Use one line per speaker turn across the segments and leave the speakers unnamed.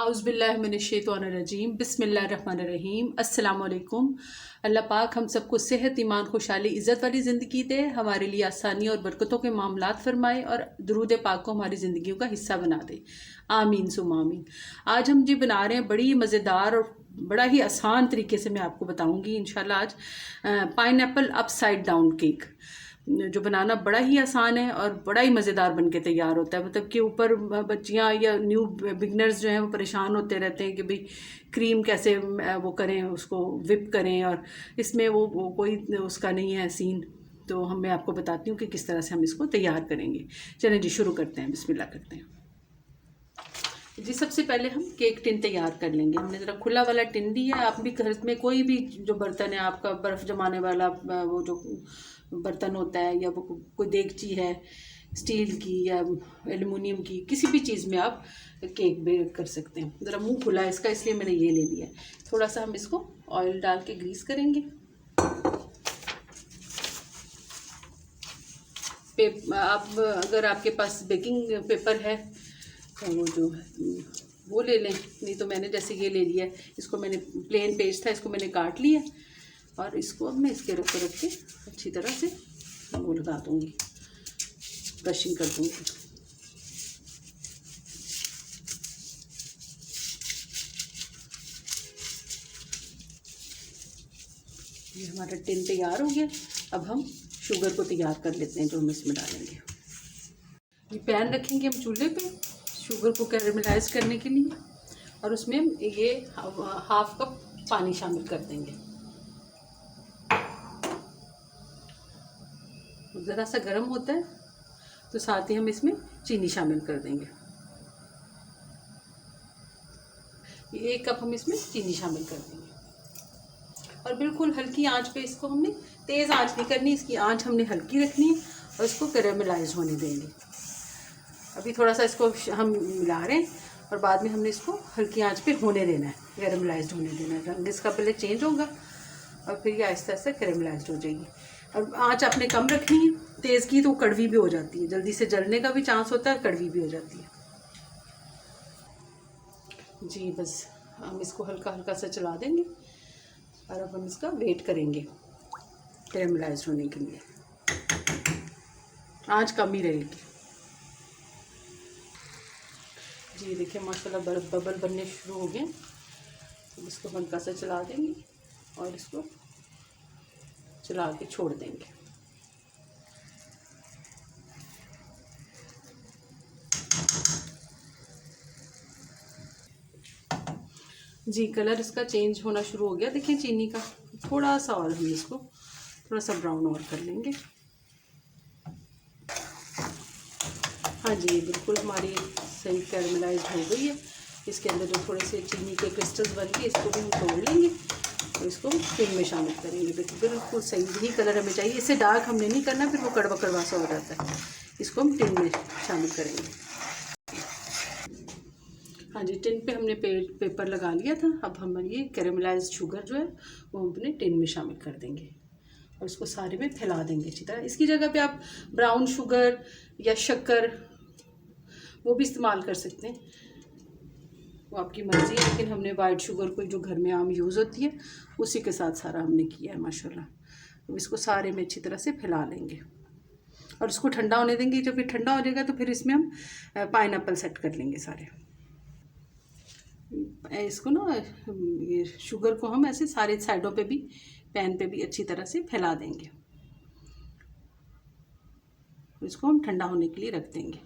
आउज़ुबिल्लाहिमिनश्शैतानिर्रजीम बिस्मिल्लाहिर्रहमानिर्रहीम अस्सलामुअलैकुम। अल्लाह पाक हम सबको सेहत, ईमान, खुशहाली, इज़्ज़त वाली ज़िंदगी दे, हमारे लिए आसानी और बरकतों के मामलात फरमाए और दुरूद पाक को हमारी ज़िंदगियों का हिस्सा बना दे। आमीन सुम्मा आमीन। आज हम जी बना रहे हैं बड़ी मज़ेदार और बड़ा ही आसान तरीके से मैं आपको बताऊँगी इंशाल्लाह आज पाइनएप्पल अपसाइड डाउन केक जो बनाना बड़ा ही आसान है और बड़ा ही मज़ेदार बन के तैयार होता है। मतलब कि ऊपर बच्चियाँ या न्यू बिगनर्स जो हैं वो परेशान होते रहते हैं कि भाई क्रीम कैसे वो करें, उसको विप करें, और इसमें वो कोई उसका नहीं है सीन। तो मैं आपको बताती हूँ कि किस तरह से हम इसको तैयार करेंगे। चलें जी शुरू करते हैं, बिस्मिल्लाह करते हैं जी। सबसे पहले हम केक टिन तैयार कर लेंगे। हमने ज़रा खुला वाला टिन लिया है। आप भी घर में कोई भी जो बर्तन है आपका, बर्फ़ जमाने वाला वो जो बर्तन होता है, या वो कोई देगची है स्टील की या एल्युमिनियम की, किसी भी चीज़ में आप केक बेक कर सकते हैं। ज़रा मुंह खुला है इसका, इसलिए मैंने ये ले लिया है। थोड़ा सा हम इसको ऑयल डाल के ग्रीस करेंगे। आप अगर आपके पास बेकिंग पेपर है तो वो जो है वो ले लें, नहीं तो मैंने जैसे ये ले लिया है, इसको मैंने प्लेन पेज था, इसको मैंने काट लिया और इसको अब मैं इसके ऊपर रख के अच्छी तरह से वो लगा दूँगी, ब्रशिंग कर दूँगी। ये हमारा टिन तैयार हो गया। अब हम शुगर को तैयार कर लेते हैं जो हम इसमें डालेंगे। ये पैन रखेंगे हम चूल्हे पे शुगर को कैरेमलाइज करने के लिए, और उसमें ये हाफ कप पानी शामिल कर देंगे। ज़रा सा गर्म होता है तो साथ ही हम इसमें चीनी शामिल कर देंगे। ये 1 कप हम इसमें चीनी शामिल कर देंगे और बिल्कुल हल्की आंच पे इसको हमने, तेज़ आंच नहीं करनी, इसकी आंच हमने हल्की रखनी है और इसको कैरेमलाइज होने देंगे। अभी थोड़ा सा इसको हम मिला रहे हैं और बाद में हमने इसको हल्की आंच पे होने देना है, कैरेमलाइज्ड होने देना है। रंग इसका पहले चेंज होगा और फिर ये आहिस्ता आहिस्ता कैरेमलाइज्ड हो जाएगी। और आंच आपने कम रखनी है, तेज़ की तो कड़वी भी हो जाती है, जल्दी से जलने का भी चांस होता है, कड़वी भी हो जाती है जी। बस हम इसको हल्का हल्का सा चला देंगे और अब हम इसका वेट करेंगे कैरेमलाइज्ड होने के लिए। आंच कम ही रहेगी जी। देखिए माशाल्लाह बबल बनने शुरू हो गए। इसको हल्का सा चला देंगे और इसको चला के छोड़ देंगे। जी कलर इसका चेंज होना शुरू हो गया, देखिए चीनी का। थोड़ा सा और हम इसको थोड़ा सा ब्राउन और कर लेंगे। हाँ जी, बिल्कुल हमारी सही कैरेमलाइज हो गई है। इसके अंदर जो थोड़े से चीनी के क्रिस्टल्स बन के, इसको भी हम तोड़ लेंगे और इसको टिन में शामिल करेंगे। बिल्कुल सही यही कलर हमें चाहिए, इससे डार्क हमने नहीं करना, फिर वो कड़वा कड़वा सा हो जाता है। इसको हम टिन में शामिल करेंगे। हाँ जी, टिन पे हमने पेपर लगा लिया था। अब हम ये कैरेमलाइज्ड शुगर जो है वो हम अपने टिन में शामिल कर देंगे और इसको सारे में फैला देंगे अच्छी तरह। इसकी जगह पे आप ब्राउन शुगर या शक्कर वो भी इस्तेमाल कर सकते हैं, वो आपकी मर्ज़ी है। लेकिन हमने वाइट शुगर को जो घर में आम यूज़ होती है उसी के साथ सारा हमने किया है माशाल्लाह। तो इसको सारे में अच्छी तरह से फैला लेंगे और इसको ठंडा होने देंगे। जब ये ठंडा हो जाएगा तो फिर इसमें हम पाइनएप्पल सेट कर लेंगे सारे। इसको ना ये शुगर को हम ऐसे सारे साइडों पे भी, पैन पे भी अच्छी तरह से फैला देंगे। इसको हम ठंडा होने के लिए रख देंगे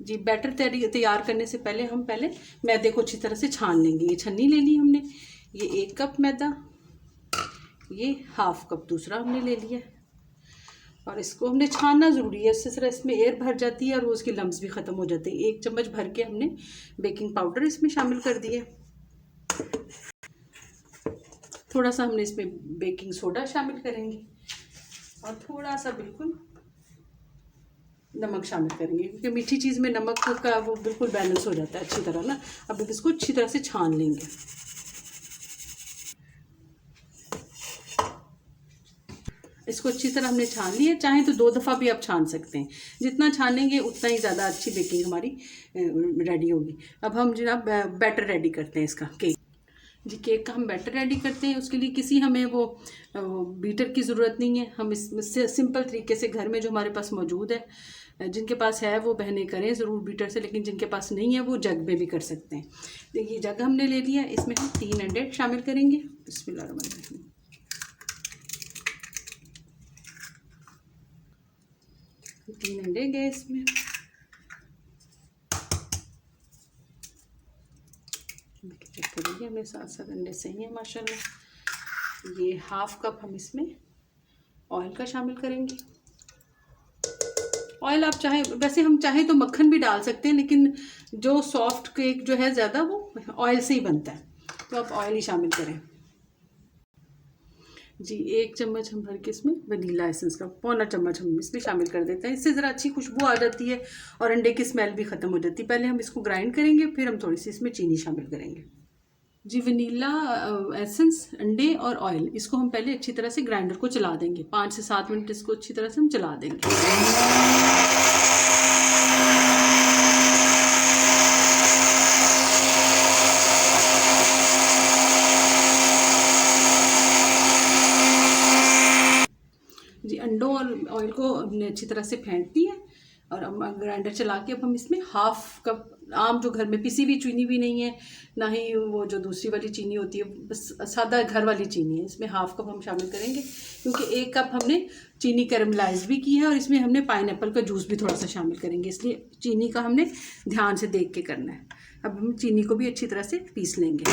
जी। बैटर तैयार करने से पहले हम मैदे को अच्छी तरह से छान लेंगे। ये छन्नी ले ली हमने, ये 1 कप मैदा, ये हाफ कप दूसरा हमने ले लिया और इसको हमने छानना ज़रूरी है, इससे सिर्फ इसमें एयर भर जाती है और वो उसके लम्स भी ख़त्म हो जाते हैं। 1 चम्मच भर के हमने बेकिंग पाउडर इसमें शामिल कर दिया। थोड़ा सा हमने इसमें बेकिंग सोडा शामिल करेंगे और थोड़ा सा बिल्कुल नमक शामिल करेंगे, क्योंकि मीठी चीज़ में नमक का वो बिल्कुल बैलेंस हो जाता है अच्छी तरह ना। अब इसको अच्छी तरह से छान लेंगे। इसको अच्छी तरह हमने छान लिया। चाहें तो 2 दफ़ा भी आप छान सकते हैं, जितना छानेंगे उतना ही ज़्यादा अच्छी बेकिंग हमारी रेडी होगी। अब हम जनाब बैटर रेडी करते हैं इसका, केक जी। केक का हम बैटर रेडी करते हैं। उसके लिए किसी हमें वो बीटर की ज़रूरत नहीं है। हम इससे सिंपल तरीके से घर में जो हमारे पास मौजूद है, जिनके पास है वो बहनें करें ज़रूर बीटर से, लेकिन जिनके पास नहीं है वो जग में भी कर सकते हैं। देखिए जग हमने ले लिया, इसमें हम 3 अंडे शामिल करेंगे। बिस्मिल्लाहिर्रहमानिर्रहीम। 3 अंडे गए इसमें। चेक करेंगे, हमें 7 अंडे सही है माशाल्लाह। ये हाफ कप हम इसमें ऑयल का शामिल करेंगे। ऑयल आप चाहे, वैसे हम चाहे तो मक्खन भी डाल सकते हैं, लेकिन जो सॉफ्ट केक जो है ज़्यादा वो ऑयल से ही बनता है, तो आप ऑयल ही शामिल करें जी। 1 चम्मच हम भर के इसमें वनीला एसेंस का, 1/4 चम्मच हम इसमें शामिल कर देते हैं। इससे ज़रा अच्छी खुशबू आ जाती है और अंडे की स्मेल भी ख़त्म हो जाती है। पहले हम इसको ग्राइंड करेंगे, फिर हम थोड़ी सी इसमें चीनी शामिल करेंगे जी। वनीला एसेंस, अंडे और ऑयल, इसको हम पहले अच्छी तरह से ग्राइंडर को चला देंगे। 5 से 7 मिनट इसको अच्छी तरह से हम चला देंगे। जी अंडों और ऑयल को हमने अच्छी तरह से फेंट दिया और अब ग्राइंडर चला के अब हम इसमें हाफ कप, आम जो घर में पिसी हुई चीनी भी नहीं है, ना ही वो जो दूसरी वाली चीनी होती है, बस सादा घर वाली चीनी है, इसमें हाफ कप हम शामिल करेंगे। क्योंकि 1 कप हमने चीनी कैरमलाइज भी की है और इसमें हमने पाइनएप्पल का जूस भी थोड़ा सा शामिल करेंगे, इसलिए चीनी का हमने ध्यान से देख के करना है। अब हम चीनी को भी अच्छी तरह से पीस लेंगे।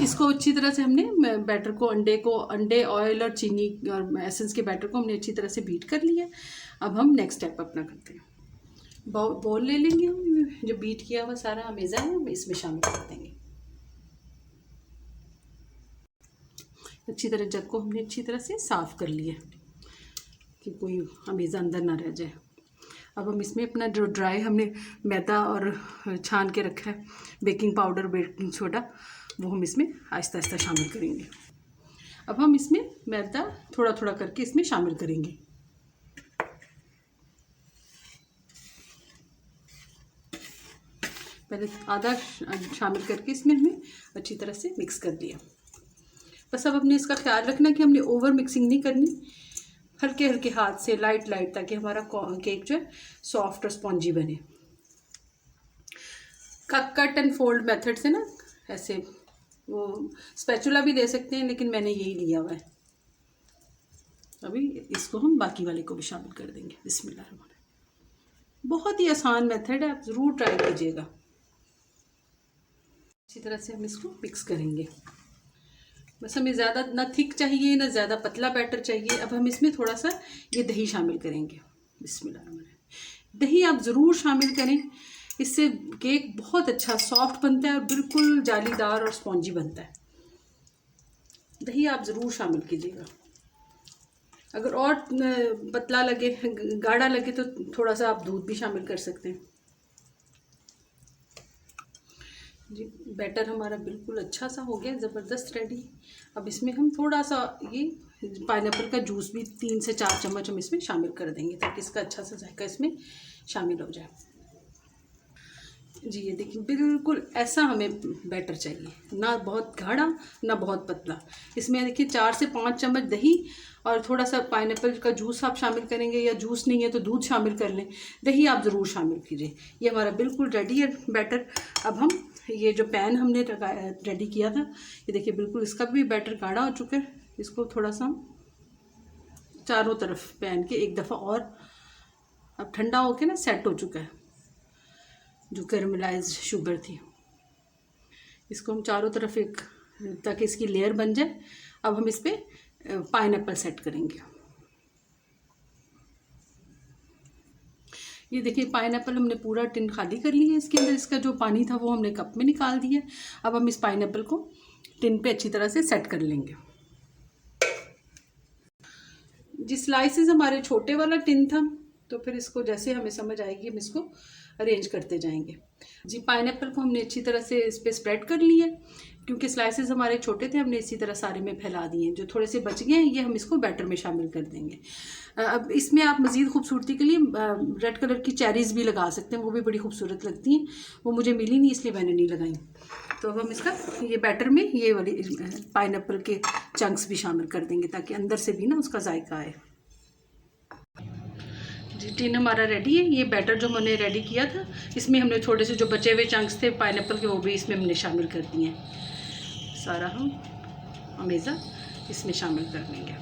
इसको अच्छी तरह से हमने बैटर को, अंडे ऑयल और चीनी और एसेंस के बैटर को हमने अच्छी तरह से बीट कर लिया। अब हम नेक्स्ट स्टेप अपना करते हैं। बोल ले लेंगे हम, जो बीट किया हुआ सारा अमेज़ा है हम इसमें शामिल कर देंगे। अच्छी तरह जग को हमने अच्छी तरह से साफ़ कर लिया कि कोई अमेज़ा अंदर ना रह जाए। अब हम इसमें अपना जो ड्राई हमने मैदा और छान के रखा है, बेकिंग पाउडर, बेकिंग सोडा, वो हम इसमें आहिस्ता आहिस्ता शामिल करेंगे। अब हम इसमें मैदा थोड़ा थोड़ा करके इसमें शामिल करेंगे। पहले आधा शामिल करके इसमें हमने अच्छी तरह से मिक्स कर दिया। बस अब हमने इसका ख्याल रखना कि हमने ओवर मिक्सिंग नहीं करनी, हल्के हल्के हाथ से लाइट लाइट, ताकि हमारा केक जो है सॉफ्ट और स्पॉन्जी बने। कट एंड फोल्ड मेथड से ना, ऐसे वो स्पैचुला भी ले सकते हैं, लेकिन मैंने यही लिया हुआ है। अभी इसको हम बाकी वाले को भी शामिल कर देंगे। बिस्मिल्लाह। बहुत ही आसान मेथड है, आप ज़रूर ट्राई कीजिएगा। इसी तरह से हम इसको मिक्स करेंगे। बस हमें ज़्यादा ना थिक चाहिए ना ज़्यादा पतला बैटर चाहिए। अब हम इसमें थोड़ा सा ये दही शामिल करेंगे। बिस्मिल्लाह। दही आप ज़रूर शामिल करें, इससे केक बहुत अच्छा सॉफ्ट बनता है और बिल्कुल जालीदार और स्पॉन्जी बनता है। दही आप ज़रूर शामिल कीजिएगा। अगर और पतला लगे, गाढ़ा लगे, तो थोड़ा सा आप दूध भी शामिल कर सकते हैं जी। बैटर हमारा बिल्कुल अच्छा सा हो गया, ज़बरदस्त रेडी। अब इसमें हम थोड़ा सा ये पाइनएप्पल का जूस भी 3 से 4 चम्मच हम इसमें शामिल कर देंगे, ताकि इसका अच्छा सा जायका इसमें शामिल हो जाए जी। ये देखिए बिल्कुल ऐसा हमें बैटर चाहिए, ना बहुत गाढ़ा ना बहुत पतला। इसमें देखिए 4 से 5 चम्मच दही और थोड़ा सा पाइनएप्पल का जूस आप शामिल करेंगे, या जूस नहीं है तो दूध शामिल कर लें, दही आप ज़रूर शामिल कीजिए। ये हमारा बिल्कुल रेडी है बैटर। अब हम ये जो पैन हमने रेडी किया था, ये देखिए बिल्कुल इसका भी बैटर गाढ़ा हो चुका है। इसको थोड़ा सा चारों तरफ पैन के एक दफ़ा और, अब ठंडा होके ना सेट हो चुका है जो कैरमलाइज्ड शुगर थी, इसको हम चारों तरफ एक, ताकि इसकी लेयर बन जाए। अब हम इस पर पाइनएप्पल सेट करेंगे। ये देखिए पाइनएप्पल हमने पूरा टिन खाली कर लिया है, इसके अंदर इसका जो पानी था वो हमने कप में निकाल दिया। अब हम इस पाइनएप्पल को टिन पे अच्छी तरह से सेट कर लेंगे। जी स्लाइसेस हमारे छोटे वाला टिन था, तो फिर इसको जैसे हमें समझ आएगी हम इसको अरेंज करते जाएंगे। जी, पाइनएप्पल को हमने अच्छी तरह से इस पर स्प्रेड कर लिया है, क्योंकि स्लाइसेस हमारे छोटे थे, हमने इसी तरह सारे में फैला दिए। जो थोड़े से बच गए हैं ये हम इसको बैटर में शामिल कर देंगे। अब इसमें आप मज़ीद खूबसूरती के लिए रेड कलर की चेरीज़ भी लगा सकते हैं, वो भी बड़ी खूबसूरत लगती हैं। वो मुझे मिली नहीं इसलिए मैंने नहीं लगाई। तो अब हम इसका ये बैटर में ये वाली पाइनएप्पल के चंक्स भी शामिल कर देंगे, ताकि अंदर से भी ना उसका जायका आए। जी, टिन हमारा रेडी है। ये बैटर जो हमने रेडी किया था, इसमें हमने थोड़े से जो बचे हुए चंक्स थे पाइनएप्पल के, वो भी इसमें हमने शामिल कर दिए हैं। सारा हम अमेज़ा इसमें शामिल कर लेंगे।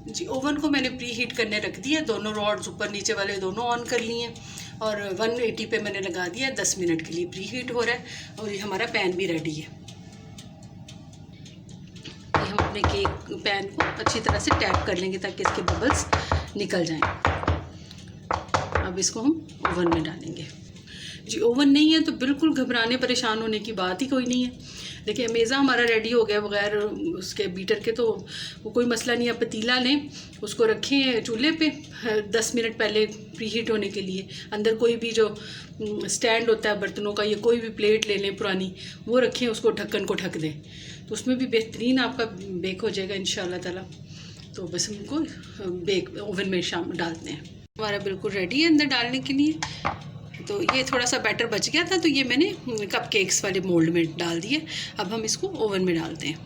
जी, ओवन को मैंने प्री हीट करने रख दिया। दोनों रॉड्स ऊपर नीचे वाले दोनों ऑन कर लिए हैं और 180 पे मैंने लगा दिया। 10 मिनट के लिए प्री हीट हो रहा है और ये हमारा पैन भी रेडी है। ये हम अपने केक पैन को अच्छी तरह से टैप कर लेंगे ताकि इसके बबल्स निकल जाएं। अब इसको हम ओवन में डालेंगे। जी, ओवन नहीं है तो बिल्कुल घबराने परेशान होने की बात ही कोई नहीं है। देखिए, अमेज़ा हमारा रेडी हो गया बगैर उसके बीटर के, तो वो कोई मसला नहीं है। पतीला लें, उसको रखें चूल्हे पे 10 मिनट पहले प्री हीट होने के लिए। अंदर कोई भी जो स्टैंड होता है बर्तनों का, या कोई भी प्लेट ले लें पुरानी, वो रखें, उसको ढक्कन को ढक दें, तो उसमें भी बेहतरीन आपका बेक हो जाएगा इंशाल्लाह ताला। तो बस हमको बेक ओवन में डालते हैं। हमारा बिल्कुल रेडी है अंदर डालने के लिए। तो ये थोड़ा सा बैटर बच गया था, तो ये मैंने कप केक्स वाले मोल्ड में डाल दिए। अब हम इसको ओवन में डालते हैं।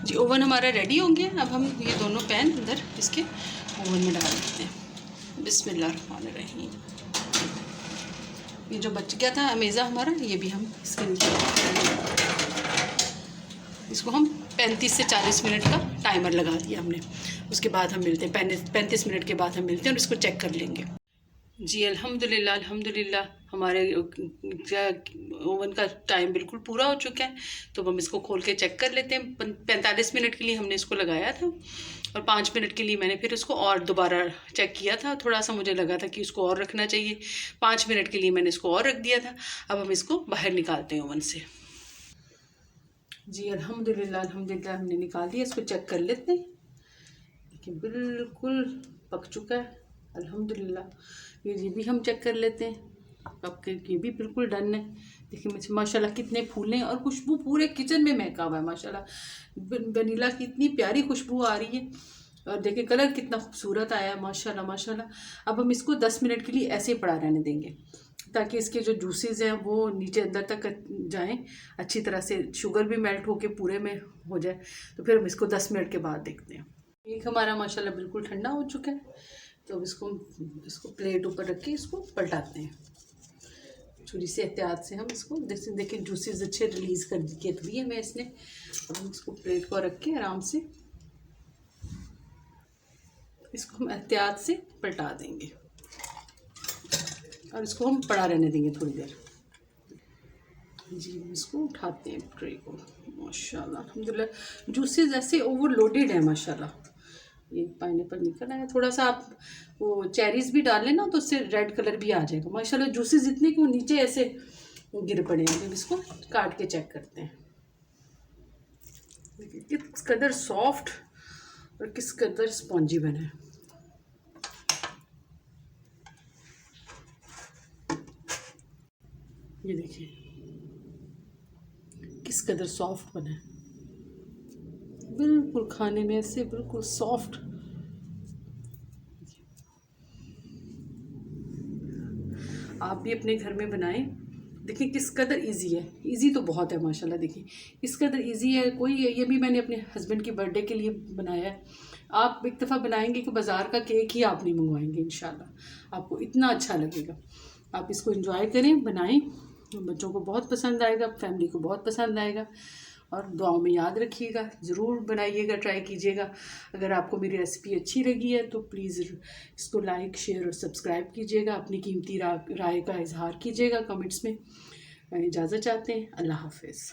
जी, ओवन हमारा रेडी हो गया। अब हम ये दोनों पैन अंदर इसके ओवन में डाल देते हैं। बिस्मिल्लाहिर्रहमानिर्रहीम। ये जो बच गया था अमेज़ा हमारा, ये भी हम इसके नीचे, इसको हम 35 से 40 मिनट का टाइमर लगा दिया हमने। उसके बाद हम मिलते हैं, 35 मिनट के बाद हम मिलते हैं और इसको चेक कर लेंगे। जी, अल्हम्दुलिल्लाह अल्हम्दुलिल्लाह हमारे ओवन का टाइम बिल्कुल पूरा हो चुका है। तो हम इसको खोल के चेक कर लेते हैं। 45 मिनट के लिए हमने इसको लगाया था और 5 मिनट के लिए मैंने फिर उसको और दोबारा चेक किया था। थोड़ा सा मुझे लगा था कि उसको और रखना चाहिए। 5 मिनट के लिए मैंने इसको और रख दिया था। अब हम इसको बाहर निकालते हैं ओवन से। जी, अल्हम्दुलिल्लाह अल्हम्दुलिल्लाह हमने निकाल दिया। इसको चेक कर लेते हैं। देखिए, बिल्कुल पक चुका है अल्हम्दुलिल्लाह। ये भी हम चेक कर लेते हैं। अब ये भी बिल्कुल डन है। देखिए माशाल्लाह कितने फूले और खुशबू पूरे किचन में महका हुआ है माशाल्लाह। वनीला की इतनी प्यारी खुशबू आ रही है और देखिए कलर कितना खूबसूरत आया है माशाल्लाह माशाल्लाह। अब हम इसको 10 मिनट के लिए ऐसे ही पड़ा रहने देंगे, ताकि इसके जो जूसेस हैं वो नीचे अंदर तक जाएं अच्छी तरह से, शुगर भी मेल्ट होके पूरे में हो जाए। तो फिर हम इसको 10 मिनट के बाद देखते हैं। केक हमारा माशाल्लाह बिल्कुल ठंडा हो चुका है। तो अब इसको प्लेट ऊपर रख के इसको पलटाते हैं। छुरी से एहतियात से हम इसको देखिए जूसेस अच्छे रिलीज़ कर दिए हमें इसने। अब हम इसको प्लेट को रख के आराम से इसको हम एहतियात से पलटा देंगे और इसको हम पड़ा रहने देंगे थोड़ी देर। जी, इसको उठाते हैं ट्रे को। माशाल्लाह अल्हम्दुलिल्लाह जूसेस ऐसे ओवरलोडेड है माशाल्लाह। ये पाइनएप्पल निकल आया। थोड़ा सा आप वो चेरीज़ भी डाल लें ना, तो उससे रेड कलर भी आ जाएगा माशाल्लाह। जूसेस इतने कि वो नीचे ऐसे गिर पड़े हैं। अब इसको काट के चेक करते हैं। देखिए किस कदर सॉफ्ट और किस कदर स्पॉन्जी बना है। ये देखिए किस कदर सॉफ्ट बना है, बिल्कुल खाने में ऐसे बिल्कुल सॉफ्ट। आप भी अपने घर में बनाएं। देखिए किस कदर इजी है। इजी तो बहुत है माशाल्लाह। देखिए किस कदर इजी है। ये भी मैंने अपने हस्बैंड की बर्थडे के लिए बनाया है। आप एक दफ़ा बनाएंगे कि बाज़ार का केक ही आप नहीं मंगवाएंगे इंशाल्लाह। आपको इतना अच्छा लगेगा। आप इसको एंजॉय करें, बनाएं। बच्चों को बहुत पसंद आएगा, फैमिली को बहुत पसंद आएगा। और दुआओं में याद रखिएगा, ज़रूर बनाइएगा, ट्राई कीजिएगा। अगर आपको मेरी रेसिपी अच्छी लगी है तो प्लीज़ इसको लाइक, शेयर और सब्सक्राइब कीजिएगा। अपनी कीमती राय का इजहार कीजिएगा कमेंट्स में। इजाज़त चाहते हैं। अल्लाह हाफ़िज़।